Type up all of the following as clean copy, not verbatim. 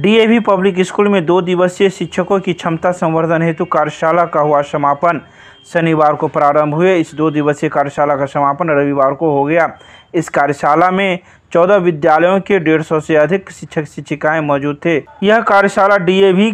DAV public school में 2 दिवसीय शिक्षकों की क्षमता संवर्धन हेतु कार्यशाला का हुआ समापन। शनिवार को प्रारंभ हुए इस 2 दिवसीय कार्यशाला का समापन रविवार को हो गया। इस कार्यशाला में 14 विद्यालयों के 150 से अधिक शिक्षक शिक्षिकाएं मौजूद थे। यह कार्यशाला डीएवी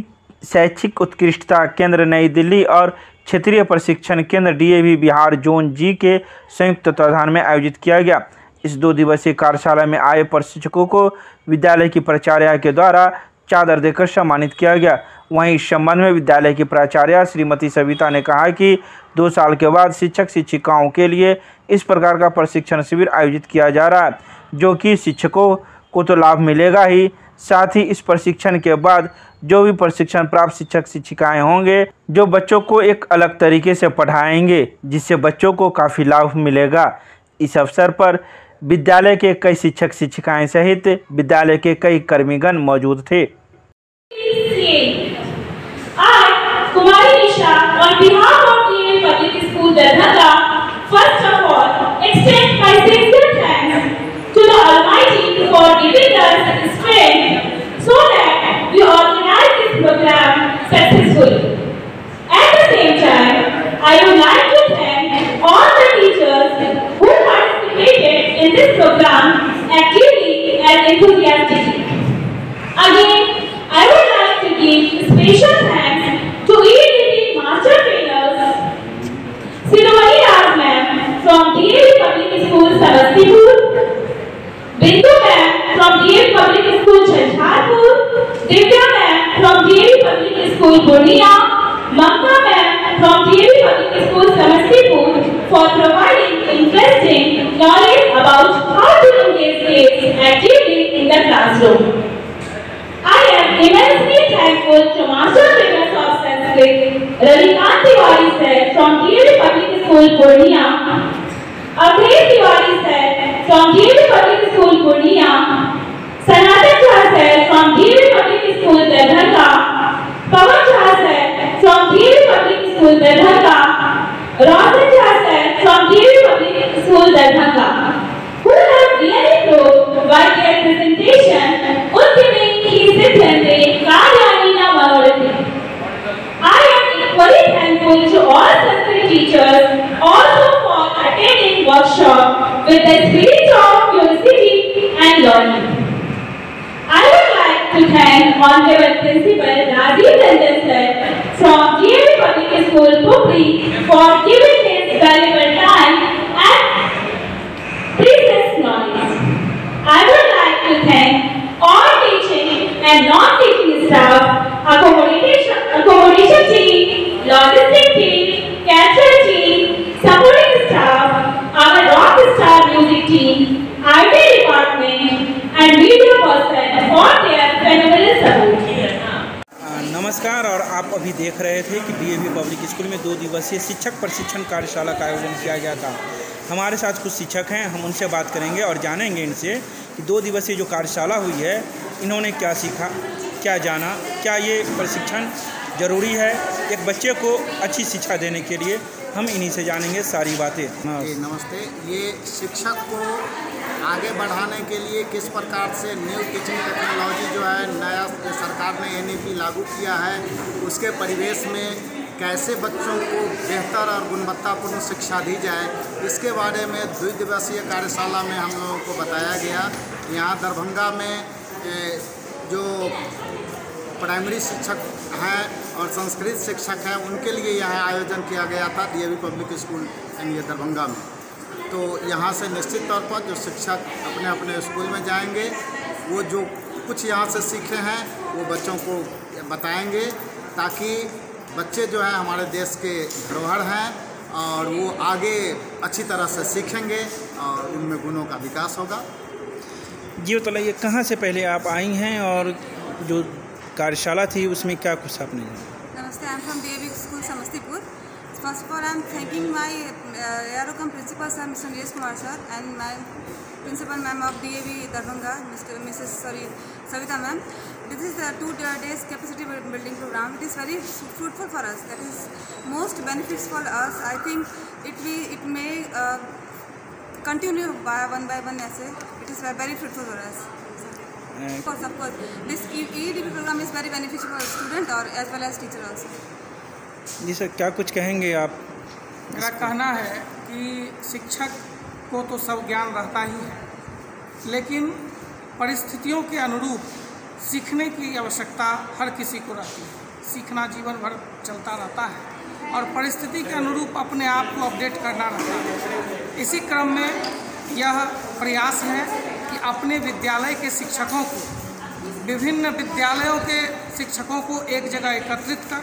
शैक्षिक उत्कृष्टता केंद्र नई दिल्ली और क्षेत्रीय प्रशिक्षण केंद्र डीएवी बिहार जोन जी के संयुक्त तत्वाधान में आयोजित किया गया। इस 2 दिवसीय कार्यशाला में आए प्रशिक्षकों को विद्यालय की प्राचार्य के द्वारा चादर देकर सम्मानित किया गया। वहीं इस संबंध में विद्यालय की प्राचार्य श्रीमती सविता ने कहा कि 2 साल के बाद शिक्षक शिक्षिकाओं के लिए इस प्रकार का प्रशिक्षण शिविर आयोजित किया जा रहा है, जो कि शिक्षकों को तो लाभ मिलेगा ही, साथ ही इस प्रशिक्षण के बाद जो भी प्रशिक्षण प्राप्त शिक्षक शिक्षिकाएं होंगे जो बच्चों को एक अलग तरीके से पढ़ाएंगे, जिससे बच्चों को काफ़ी लाभ मिलेगा। इस अवसर पर विद्यालय के कई शिक्षक शिक्षिकाएं सहित विद्यालय के कई कर्मीगण मौजूद थे। कुमारी निशा on behalf of DAV Public School Darbhanga, first of all extend my sincere thanks to the Almighty for giving us strength so that we organize this program successfully. At the same time, I would like to thank all the teachers who participated in this program actively and enthusiastically. Again, I would like to give special thanks to EDT Master Trainers, Shiromani Raj Ma'am from DAV Public School Samastipur, Bindu Ma'am from DAV Public School Jhalpur, Divya Ma'am from DAV Public School Purnia, Mamta Ma'am from DAV Public School Samastipur for providing interesting knowledge about how to engage kids actively in the classroom. I am immensely thankful to Master Trainers of Sanskrit, Ravikant Tiwari sir from DAV Public School Purnia, Avdesh Tiwari sir from DAV Public School Purnia, Sanatan Jha sir from DAV Public School Darbhanga, Pawan Jha sir from DAV Public School Darbhanga, Roshan Jha sir from DAV Public School Darbhanga, who have really proved by their presentation I am equally thankful to all Sanskrit teachers also for attending workshop with the spirit of curiosity and learning. I would like to thank Honorable Principal Rajiv Ranjan sir from DAV Public School Pupri for giving his valuable time and precious knowledge. I would like to thank all teaching and non-teaching staff, accommodation team, logistic team, catcher team, supporting staff, our rock star music team, IT department and media person for their phenomenal support. नमस्कार। और आप अभी देख रहे थे कि DAV public school में 2 दिवसीय शिक्षक प्रशिक्षण कार्यशाला का आयोजन किया गया था। हमारे साथ कुछ शिक्षक हैं, हम उनसे बात करेंगे और जानेंगे इनसे कि 2 दिवसीय जो कार्यशाला हुई है इन्होंने क्या सीखा, क्या जाना, क्या ये प्रशिक्षण ज़रूरी है एक बच्चे को अच्छी शिक्षा देने के लिए। हम इन्हीं से जानेंगे सारी बातें। नमस्ते। ये शिक्षक को आगे बढ़ाने के लिए किस प्रकार से न्यू टीचिंग टेक्नोलॉजी जो है नया सरकार ने NEP लागू किया है, उसके परिवेश में कैसे बच्चों को बेहतर और गुणवत्तापूर्ण शिक्षा दी जाए, इसके बारे में 2 दिवसीय कार्यशाला में हम लोगों को बताया गया। यहाँ दरभंगा में जो प्राइमरी शिक्षक हैं और संस्कृत शिक्षक हैं उनके लिए यहाँ आयोजन किया गया था DAV पब्लिक स्कूल ये दरभंगा में। तो यहाँ से निश्चित तौर पर जो शिक्षक अपने अपने स्कूल में जाएंगे, वो जो कुछ यहाँ से सीखे हैं वो बच्चों को बताएंगे, ताकि बच्चे जो हैं हमारे देश के धरोहर हैं और वो आगे अच्छी तरह से सीखेंगे और उनमें गुणों का विकास होगा। जी बताइए, कहाँ से पहले आप आई हैं और जो कार्यशाला थी उसमें क्या कुछ आपने? नमस्ते, I am from DAV school Samastipur. First of all, I am thanking my AROCOM principal sir, Mr. Nilesh Kumar sir, and my principal ma'am of DAV Darbhanga, Mrs. Savita ma'am. This is a 2 days capacity building program. It is very fruitful for us. That is most benefits for us. I think it may continue by one essay. It is very fruitful for us. Of course, this EEDP program is very beneficial for student और as well as teacher also. जी sir, क्या कुछ कहेंगे आप? मेरा कहना है कि शिक्षक को तो सब ज्ञान रहता ही है, लेकिन परिस्थितियों के अनुरूप सीखने की आवश्यकता हर किसी को रहती है। सीखना जीवन भर चलता रहता है और परिस्थिति के अनुरूप अपने आप को अपडेट करना रहता है। इसी क्रम में यह प्रयास है कि अपने विद्यालय के शिक्षकों को, विभिन्न विद्यालयों के शिक्षकों को एक जगह एकत्रित कर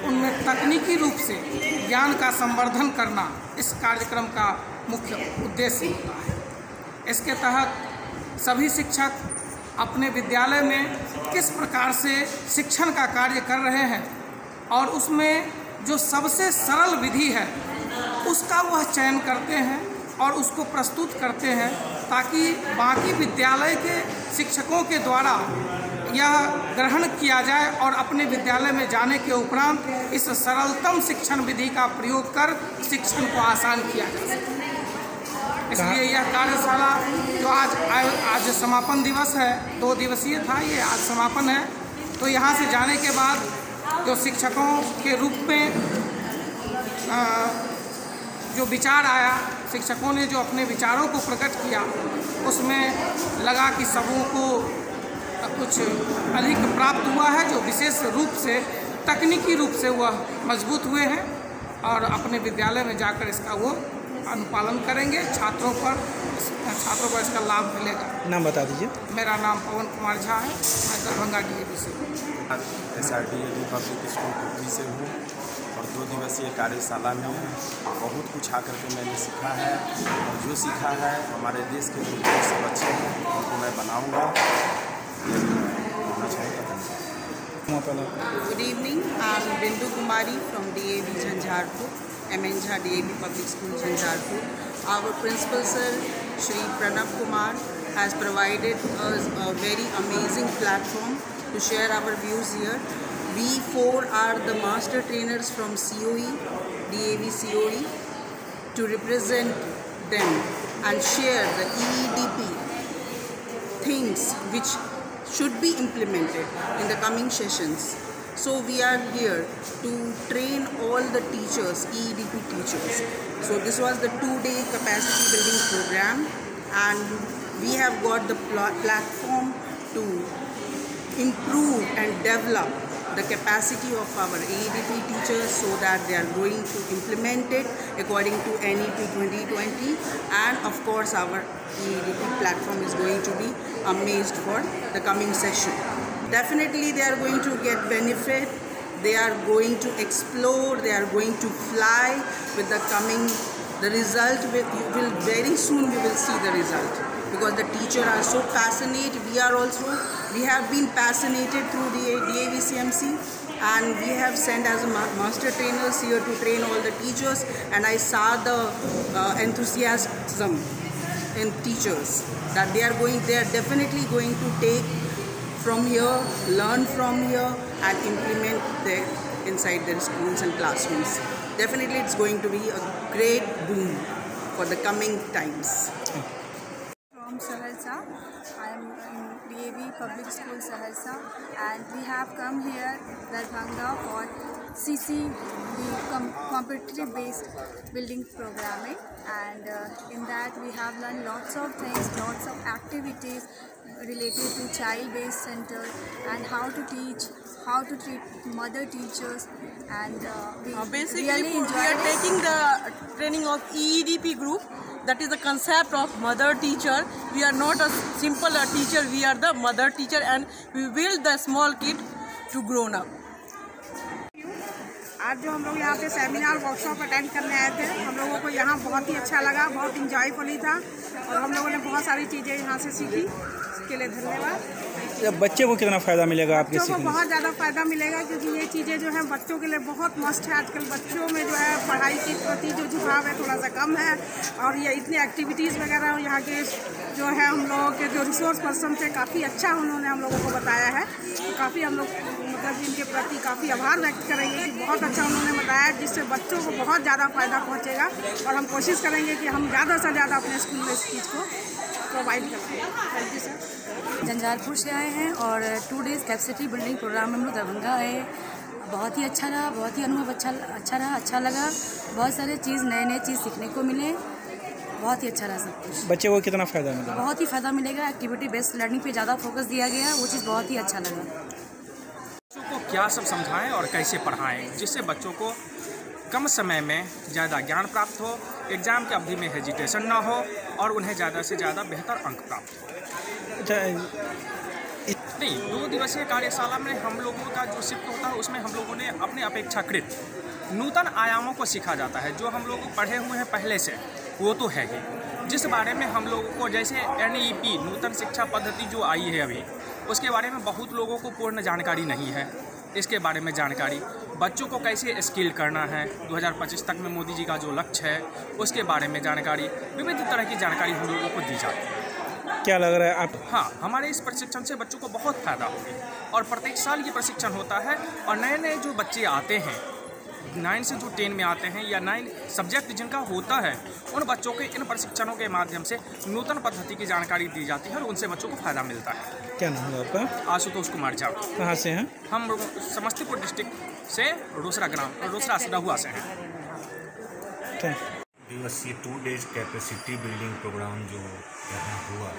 उनमें तकनीकी रूप से ज्ञान का संवर्धन करना इस कार्यक्रम का मुख्य उद्देश्य होता है। इसके तहत सभी शिक्षक अपने विद्यालय में किस प्रकार से शिक्षण का कार्य कर रहे हैं और उसमें जो सबसे सरल विधि है उसका वह चयन करते हैं और उसको प्रस्तुत करते हैं, ताकि बाकी विद्यालय के शिक्षकों के द्वारा यह ग्रहण किया जाए और अपने विद्यालय में जाने के उपरांत इस सरलतम शिक्षण विधि का प्रयोग कर शिक्षण को आसान किया जा सके। इसलिए यह कार्यशाला जो आज समापन दिवस है, 2 दिवसीय था, ये आज समापन है। तो यहाँ से जाने के बाद जो शिक्षकों के रूप में जो विचार आया, शिक्षकों ने जो अपने विचारों को प्रकट किया, उसमें लगा कि सबों को कुछ अधिक प्राप्त हुआ है, जो विशेष रूप से तकनीकी रूप से वह मजबूत हुए हैं और अपने विद्यालय में जाकर इसका वो अनुपालन करेंगे। छात्रों पर इसका लाभ मिलेगा। नाम बता दीजिए। मेरा नाम पवन कुमार झा है, मैं दरभंगा DAV से हूँ। SRDAV पब्लिक स्कूल कुपरी से हूँ और 2 दिवसीय कार्यशाला में बहुत कुछ आकर के मैंने सीखा है और जो सीखा है हमारे देश के जो सब अच्छे हैं उनको मैं बनाऊँगा। Good evening, I am Bindu Kumari from DAV Jhanjharpur, MN Jha DAV Public School Jhanjharpur. Our principal sir, Shri Pranab Kumar, has provided us a very amazing platform to share our views here. We 4 are the master trainers from COE, DAV COE, to represent them and share the EEDP things which should be implemented in the coming sessions. So we are here to train all the teachers, EEDP teachers. So this was the 2-day capacity building program, and we have got the platform to improve and develop the capacity of our EEDP teachers so that they are going to implement it according to NEP 2020, and of course our EEDP platform is going to be amazed for the coming session. Definitely they are going to get benefit, they are going to explore, they are going to fly with the result will very soon we will see the result, because the teachers are so passionate. We have been passionated through the DAV CMC, and we have sent as a master trainers here to train all the teachers, and I saw the enthusiasm in teachers that they are definitely going to take from here, learn from here, and implement inside their schools and classrooms. Definitely it's going to be a great boom for the coming times. From Saharsa, I am in DAV Public School Saharsa, and we have come here Darbhanga for CC, the competitive based building programming, and in that we have learned lots of things, lots of activities related to child-based center and how to teach, how to treat mother teachers, and we basically really enjoyed we are it. taking the training of EEDP group. That is the concept of mother teacher. We are not a simple teacher, we are the mother teacher, and we build the small kid to grown up. आज जो हम लोग यहाँ पे seminar workshop attend करने आए थे, हम लोगों को यहाँ बहुत ही अच्छा लगा, बहुत इंजॉयफुली था और हम लोगों ने बहुत सारी चीज़ें यहाँ से सीखी। इसके लिए धन्यवाद। बच्चे को कितना फ़ायदा मिलेगा आपके बच्चों को सीखने? बहुत ज़्यादा फ़ायदा मिलेगा, क्योंकि ये चीज़ें जो है बच्चों के लिए बहुत मस्ट है। आजकल बच्चों में जो है पढ़ाई के प्रति जो झुकाव है थोड़ा सा कम है, और ये इतनी एक्टिविटीज़ वगैरह यहाँ के जो है हम लोगों के जो रिसोर्स पर्सन थे काफ़ी अच्छा उन्होंने हम लोगों को बताया है। काफ़ी हम लोग मतलब इनके प्रति काफ़ी आभार व्यक्त करेंगे कि बहुत अच्छा उन्होंने बताया, जिससे बच्चों को बहुत ज़्यादा फ़ायदा पहुँचेगा, और हम कोशिश करेंगे कि हम ज़्यादा से ज़्यादा अपने स्कूल में इस चीज़ को प्रोवाइड कराएं। Thank you sir. झंझारपुर से आए हैं और 2 डेज़ कैपेसिटी बिल्डिंग प्रोग्राम हम लोग दरभंगा आए। बहुत ही अच्छा रहा, बहुत ही अनुभव अच्छा रहा, अच्छा लगा। बहुत सारे चीज़ नए चीज़ सीखने को मिले, बहुत ही अच्छा रहा सब कुछ। बच्चे को कितना फ़ायदा मिला? बहुत ही फ़ायदा मिलेगा। एक्टिविटी बेस्ड लर्निंग पे ज़्यादा फोकस दिया गया, वो चीज़ बहुत ही अच्छा लगा। बच्चों को क्या सब समझाएं और कैसे पढ़ाएं जिससे बच्चों को कम समय में ज़्यादा ज्ञान प्राप्त हो, एग्ज़ाम की अवधि में हेजिटेशन ना हो और उन्हें ज़्यादा से ज़्यादा बेहतर अंक प्राप्त हो। नहीं, 2 दिवसीय कार्यशाला में हम लोगों का जो शिफ्ट होता है उसमें हम लोगों ने अपने अपेक्षाकृत नूतन आयामों को सीखा जाता है। जो हम लोग पढ़े हुए हैं पहले से वो तो है ही, जिस बारे में हम लोगों को जैसे NEP नूतन शिक्षा पद्धति जो आई है अभी, उसके बारे में बहुत लोगों को पूर्ण जानकारी नहीं है। इसके बारे में जानकारी, बच्चों को कैसे स्किल करना है, 2025 तक में मोदी जी का जो लक्ष्य है उसके बारे में जानकारी, विविध तरह की जानकारी हम लोगों को दी जाती है। क्या लग रहा है आप? हाँ, हमारे इस प्रशिक्षण से बच्चों को बहुत फ़ायदा होगा और प्रत्येक साल ये प्रशिक्षण होता है और नए जो बच्चे आते हैं 9 से जो 10 में आते हैं या 9 सब्जेक्ट जिनका होता है, उन बच्चों के इन प्रशिक्षणों के माध्यम से नूतन पद्धति की जानकारी दी जाती है और उनसे बच्चों को फ़ायदा मिलता है। क्या नाम है आपका? आशुतोष कुमार झा। कहाँ से हैं? हम समस्तीपुर डिस्ट्रिक्ट से रोसड़ा रहुआ से हैं। दिवसीय 2 डेज कैपेसिटी बिल्डिंग प्रोग्राम जो यहाँ हुआ,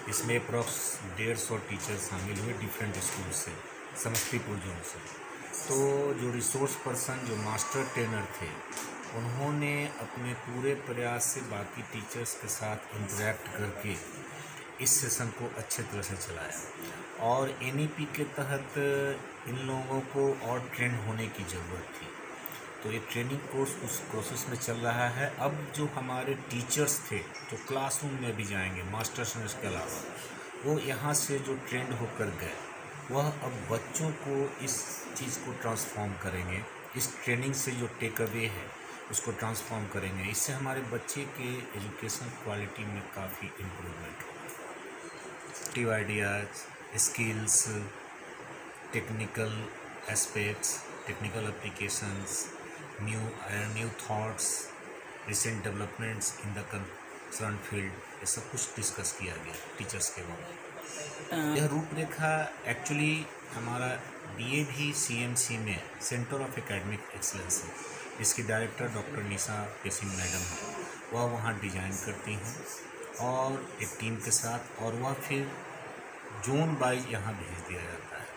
इसमें अप्रॉक्स 150 टीचर शामिल हुए डिफरेंट स्कूल से, समस्तीपुर जोन से। तो जो रिसोर्स पर्सन जो मास्टर ट्रेनर थे, उन्होंने अपने पूरे प्रयास से बाकी टीचर्स के साथ इंटरेक्ट करके इस सेशन को अच्छे तरह से चलाया और NEP के तहत इन लोगों को और ट्रेन होने की ज़रूरत थी। तो ये ट्रेनिंग कोर्स उस प्रोसेस में चल रहा है। अब जो हमारे टीचर्स थे जो क्लासरूम में भी जाएंगे, मास्टर्स ने इसके अलावा, वो यहाँ से जो ट्रेंड होकर गए, वह अब बच्चों को इस चीज़ को ट्रांसफॉर्म करेंगे। इस ट्रेनिंग से जो टेक अवे है उसको ट्रांसफॉर्म करेंगे। इससे हमारे बच्चे के एजुकेशन क्वालिटी में काफ़ी इम्प्रूवमेंट होगा। Active ideas, skills, technical aspects, technical applications, new thoughts, recent developments in the concern field, ये सब कुछ डिस्कस किया गया टीचर्स के वक्त। यह रूपरेखा एक्चुअली हमारा DAV CMC में सेंटर ऑफ एकेडमिक एक्सीलेंस है, इसकी डायरेक्टर डॉक्टर निशा पेसिंग मैडम है। वह वहाँ डिज़ाइन करती हैं और एक टीम के साथ, और वह फिर जोन वाइज यहाँ भेज दिया जाता है।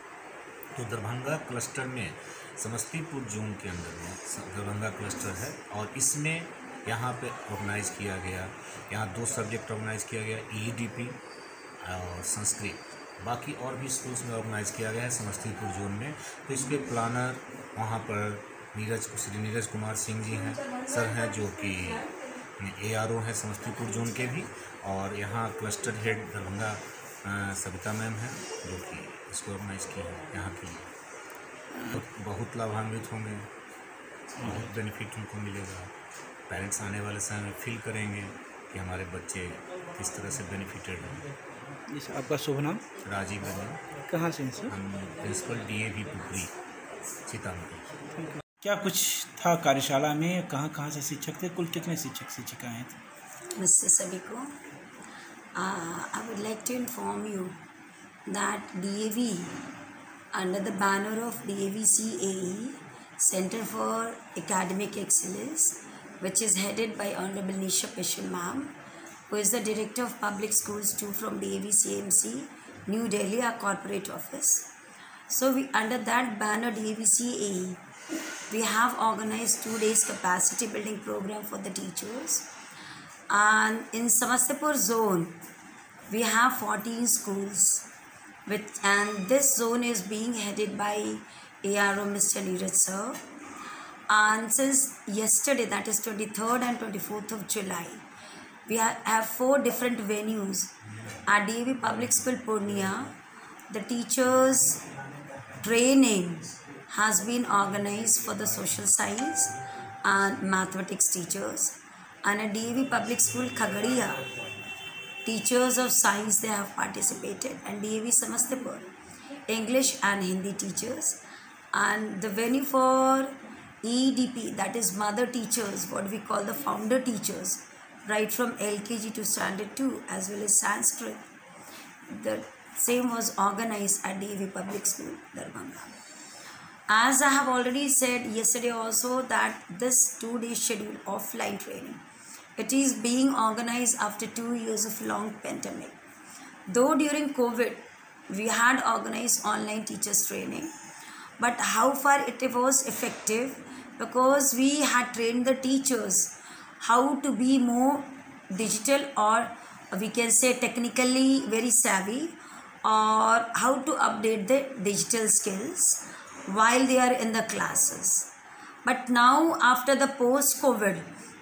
तो दरभंगा क्लस्टर में, समस्तीपुर जोन के अंदर में दरभंगा क्लस्टर है और इसमें यहाँ पे ऑर्गेनाइज़ किया गया। यहाँ 2 सब्जेक्ट ऑर्गेनाइज़ किया गया, EDP और संस्कृत। बाकी और भी स्कूल्स में ऑर्गेनाइज़ किया गया है समस्तीपुर जोन में। तो इस पर प्लानर वहाँ पर श्री नीरज कुमार सिंह जी हैं, सर हैं, जो कि ARO हैं समस्तीपुर जोन के भी, और यहाँ cluster head Darbhanga Savita ma'am हैं, जो कि इसको ऑर्गेनाइज़ की है यहाँ के लिए। बहुत लाभान्वित होंगे, बहुत बेनिफिट उनको मिलेगा। पेरेंट्स आने वाले समय में फील करेंगे कि हमारे बच्चे किस तरह से बेनिफिटेड हैं। जी, आपका शुभ नाम? राजीव रंजन। कहाँ से हैं सर? हम प्रिंसिपल DAV पुपरी, सीतामढ़ी। क्या कुछ था कार्यशाला में? कहाँ से शिक्षक थे? कुल कितने शिक्षक शिक्षिकाएँ थे? नमस्ते सभी को। I would like to inform you that DAV, under the banner of DAV CAE, Center for Academic Excellence, which is headed by Honorable Nisha Peshal Ma'am, who is the Director of Public Schools 2 from DAV CMC, New Delhi, our corporate office. So under that banner DAV CAE, we have organized 2 days capacity building program for the teachers. And in Samastipur zone, we have 14 schools, and this zone is being headed by ARO Mr. Neeraj sir. And since yesterday, that is 23rd and 24th of July, we have 4 different venues at DAV Public School Purnia. The teachers training has been organized for the social science and mathematics teachers, and at DAV Public School Khagadiya, teachers of science, they have participated, and DAV Samastipur, English and Hindi teachers. And the venue for EDP, that is mother teachers, what we call the founder teachers, right from LKG to Standard 2 as well as Sanskrit. The same was organized at DAV Public School, Darbhanga. As I have already said yesterday also that this 2-day schedule offline training, it is being organized after 2 years of long pandemic. Though during COVID, we had organized online teachers training, but how far it was effective, because we had trained the teachers how to be more digital, or we can say technically very savvy, or how to update the digital skills while they are in the classes. But now after the post-COVID,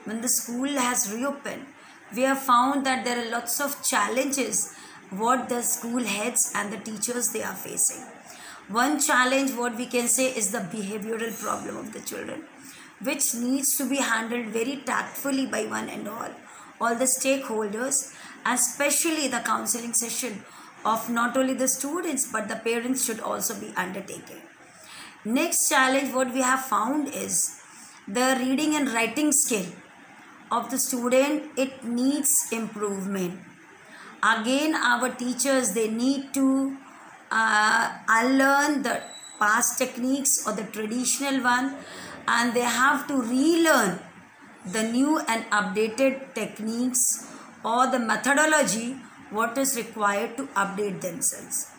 when the school has reopened, we have found that there are lots of challenges what the school heads and the teachers they are facing. One challenge what we can say is the behavioral problem of the children, which needs to be handled very tactfully by one and all the stakeholders, and especially the counseling session of not only the students but the parents should also be undertaken. Next challenge what we have found is the reading and writing skill of the student. It needs improvement. Again, our teachers, they need to unlearn the past techniques or the traditional one, and they have to relearn the new and updated techniques or the methodology what is required to update themselves.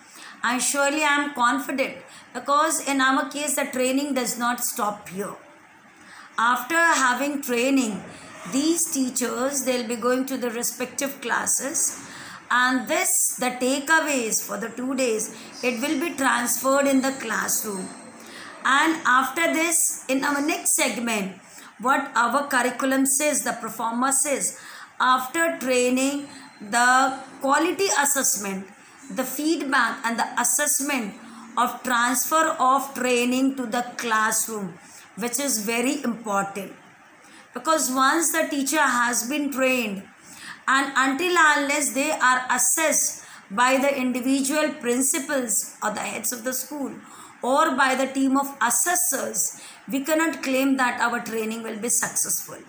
And surely I am confident, because in our case the training does not stop here. After having training, these teachers, they'll be going to the respective classes, and this, the takeaways for the 2 days, it will be transferred in the classroom. And after this, in our next segment, what our curriculum says, the performer says, after training, the quality assessment, the feedback and the assessment of transfer of training to the classroom, which is very important. Because once the teacher has been trained, and until unless they are assessed by the individual principals or the heads of the school or by the team of assessors, we cannot claim that our training will be successful.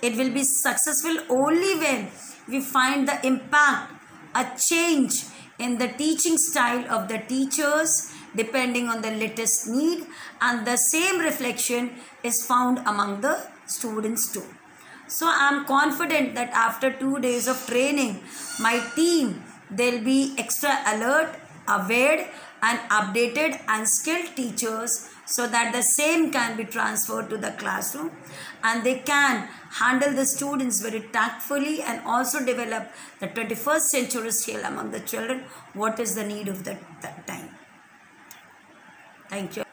It will be successful only when we find the impact, a change in the teaching style of the teachers depending on the latest need, and the same reflection is found among the students too. So I am confident that after 2 days of training, my team, they'll be extra alert, aware and updated and skilled teachers, so that the same can be transferred to the classroom and they can handle the students very tactfully and also develop the 21st century skill among the children, what is the need of the time. Thank you.